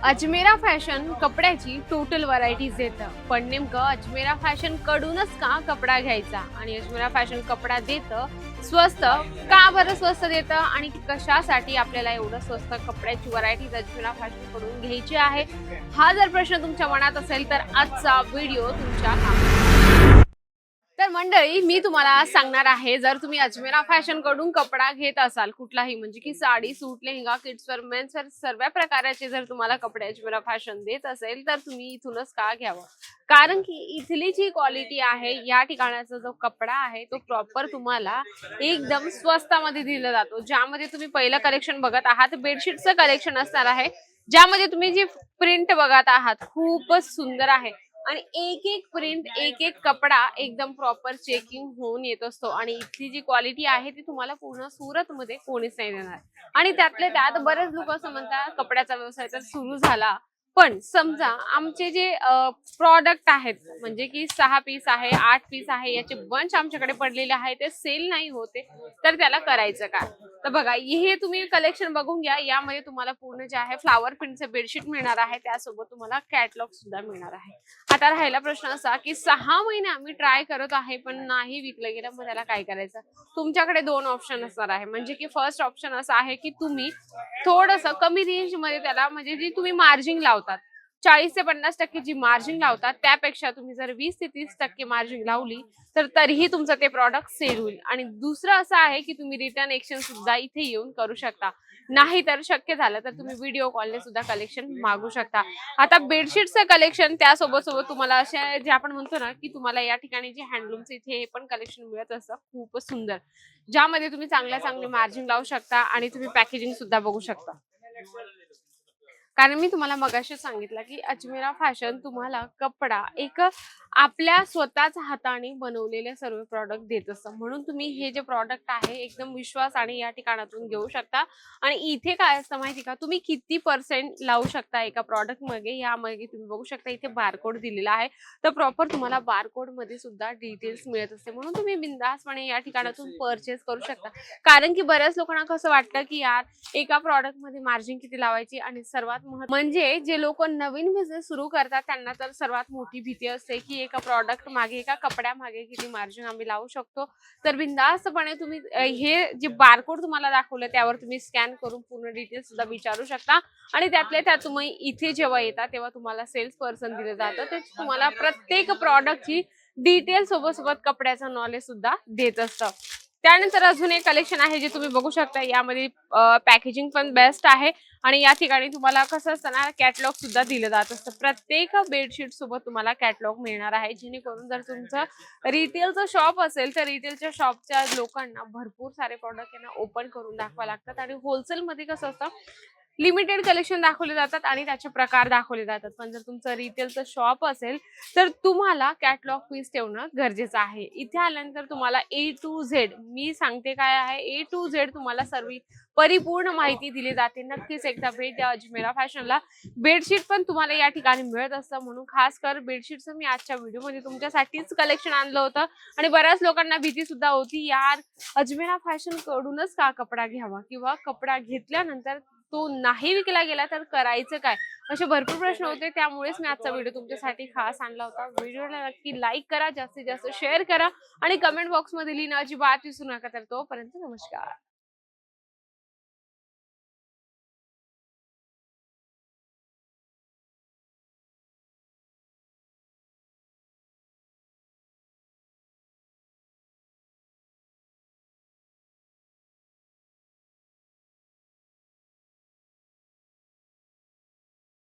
Ajmera fashion कपड्याची total varieties देतं, पण नेमकं अजमेरा फॅशन कडूनच का कपडा घ्यायचा आणि अजमेरा फॅशन कपडा देतं स्वस्त का बरं स्वस्त देतं आणि कशासाठी आपल्याला एवढं स्वस्त कपड्याची व्हरायटीज अजमेरा फॅशन कडून घ्यायची आहे, हा जर प्रश्न तुमच्या मनात असेल तर आजचा व्हिडिओ तुमच्या कामाचा. तर मंडळी, मी तुम्हाला आज सांगणार आहे, जर तुम्ही अजमेरा फॅशन कडून कपडा घेत असाल कुठलाही, म्हणजे की साडी, सूट, लेहंगा, किड्सवेअर, मेन्सवेअर सर्व प्रकाराचे जर तुम्हाला कपडे अजमेरा फॅशन देत असेल तर तुम्ही इथूनच का घ्यावं. कारण की इथली जी क्वालिटी आहे, या ठिकाणाचा जो कपडा आहे तो प्रॉपर तुम्हाला एकदम स्वस्तामध्ये दिला जातो. ज्यामध्ये तुम्ही पहिलं कलेक्शन बघत आहात, बेडशीटचं कलेक्शन असणार आहे, ज्यामध्ये तुम्ही जी प्रिंट बघत आहात खूपच सुंदर आहे आणि एक एक प्रिंट, एक एक कपडा एकदम प्रॉपर चेकिंग होऊन येत असतो आणि इथली जी क्वालिटी आहे ती तुम्हाला पूर्ण सुरत मध्ये कोणीच नाही देणार. आणि त्यातले त्यात बरेच लोक असं म्हणतात कपड्याचा व्यवसाय तर सुरू झाला, पण समजा आमचे जे प्रॉडक्ट आहेत, म्हणजे की 6 पीस आहे, 8 पीस आहे, याचे बंच आमच्याकडे पडलेले आहे, ते सेल नाही होते, तर त्याला करायचं काय. तर बघा, हे तुम्ही कलेक्शन बघून घ्या. यामध्ये तुम्हाला पूर्ण जे आहे फ्लावर प्रिंटचे बेडशीट मिळणार आहे, त्यासोबत तुम्हाला कॅटलॉग सुद्धा मिळणार आहे. आता राहिला प्रश्न असा की 6 महिने आम्ही ट्राय करत आहे पण नाही विकलं गेलं, मग त्याला काय करायचं. तुमच्याकडे 2 ऑप्शन असणार आहे. म्हणजे की फर्स्ट ऑप्शन असं आहे की तुम्ही थोडंसं कमी रेंज मध्ये त्याला, म्हणजे जी तुम्ही मार्जिन लावतात 40 ते 50% जी मार्जिन लावतात, त्यापेक्षा तुम्ही जर 20 ते 30% मार्जिन लावली तर तरीही तुमचं ते प्रॉडक्ट सेल होईल. आणि दुसरं असं आहे की तुम्ही रिटर्न एक्सचेंज सुद्धा इथे येऊन करू शकता. नाही तर शक्य झालं तर तुम्ही व्हिडिओ कॉलने सुद्धा कलेक्शन मागू शकता. आता बेडशीटचं कलेक्शन त्यासोबत सोबत तुम्हाला असे जे आपण म्हणतो ना की तुम्हाला या ठिकाणी जे हँडलूमचं इथे हे पण कलेक्शन मिळत असतं खूपच सुंदर, ज्यामध्ये तुम्ही चांगले मार्जिन लावू शकता आणि तुम्ही पॅकेजिंग सुद्धा बघू शकता. कारण मी तुम्हाला मगाशी सांगितलं की अजमेरा फॅशन तुम्हाला कपडा एक आपल्या स्वतःच हाताने बनवलेले सर्व प्रॉडक्ट देत असतं, म्हणून तुम्ही हे जे प्रॉडक्ट आहे एकदम विश्वास आणि या ठिकाणातून घेऊ शकता. आणि इथे काय असतं माहिती का, तुम्ही किती % लावू शकता एका प्रॉडक्ट मध्ये, यामध्ये तुम्ही बघू शकता इथे बारकोड दिलेला आहे. तर प्रॉपर तुम्हाला बारकोड मध्ये सुद्धा डिटेल्स मिळत असते, म्हणून तुम्ही बिंदासपणे या ठिकाणातून परचेस करू शकता. कारण की बऱ्याच लोकांना कसं वाटतं की यार एका प्रॉडक्ट मध्ये मार्जिन किती लावायची, आणि सर्वात म्हणजे जे लोक नवीन बिझनेस सुरू करतात त्यांना तर सर्वात मोठी भीती असते की एका प्रॉडक्ट मागे, एका कपड्या मागे किती मार्जिन आम्ही लावू शकतो. तर बिनधास्तपणे तुम्ही हे जे बारकोड तुम्हाला दाखवलं त्यावर तुम्ही स्कॅन करून पूर्ण डिटेल्स सुद्धा विचारू शकता. आणि त्यातल्या त्यात तुम्ही इथे जेव्हा येता तेव्हा तुम्हाला सेल्स पर्सन दिलं जातं, ते तुम्हाला प्रत्येक प्रॉडक्टची डिटेल सोबत कपड्याचं नॉलेज सुद्धा देत असतं. त्यानंतर अजून एक कलेक्शन आहे जे तुम्ही बघू शकता, यामध्ये पॅकेजिंग पण बेस्ट आहे आणि या ठिकाणी तुम्हाला कसं असतं ना, कॅटलॉग सुद्धा दिलं जात असतं. प्रत्येक बेडशीट सोबत तुम्हाला कॅटलॉग मिळणार आहे, जेणेकरून जर तुमचं रिटेलचं शॉप असेल तर रिटेलच्या शॉपच्या लोकांना भरपूर सारे प्रॉडक्ट यांना ओपन करून दाखवा लागतात. आणि होलसेल मध्ये कसं असतं, लिमिटेड कलेक्शन दाखवले जातात आणि त्याचे प्रकार दाखवले जातात. पण जर तुमचं रिटेलचं शॉप असेल तर तुम्हाला कॅटलॉग पीस ठेवणं गरजेचं आहे. इथे आल्यानंतर तुम्हाला A to Z, मी सांगते काय आहे, A to Z तुम्हाला सर्व परिपूर्ण माहिती दिली जाते. नक्कीच एकदा भेट द्या अजमेरा फॅशनला. बेडशीट पण तुम्हाला या ठिकाणी मिळत असतं, म्हणून खास कर बेडशीटचं मी आजच्या व्हिडिओमध्ये तुमच्यासाठीच कलेक्शन आणलं होतं. आणि बऱ्याच लोकांना भीती सुद्धा होती, यार अजमेरा फॅशन कडूनच का कपडा घ्यावा, किंवा कपडा घेतल्यानंतर तो नाही विकला गेला तर करायचं काय, असे भरपूर प्रश्न होते. त्यामुळेच मी आजचा व्हिडिओ तुमच्यासाठी खास आणला होता. व्हिडिओला नक्की लाईक करा, जास्तीत जास्त शेअर करा आणि कमेंट बॉक्स मध्ये लिहिणं अजिबात विसरू नका. तर तोपर्यंत नमस्कार.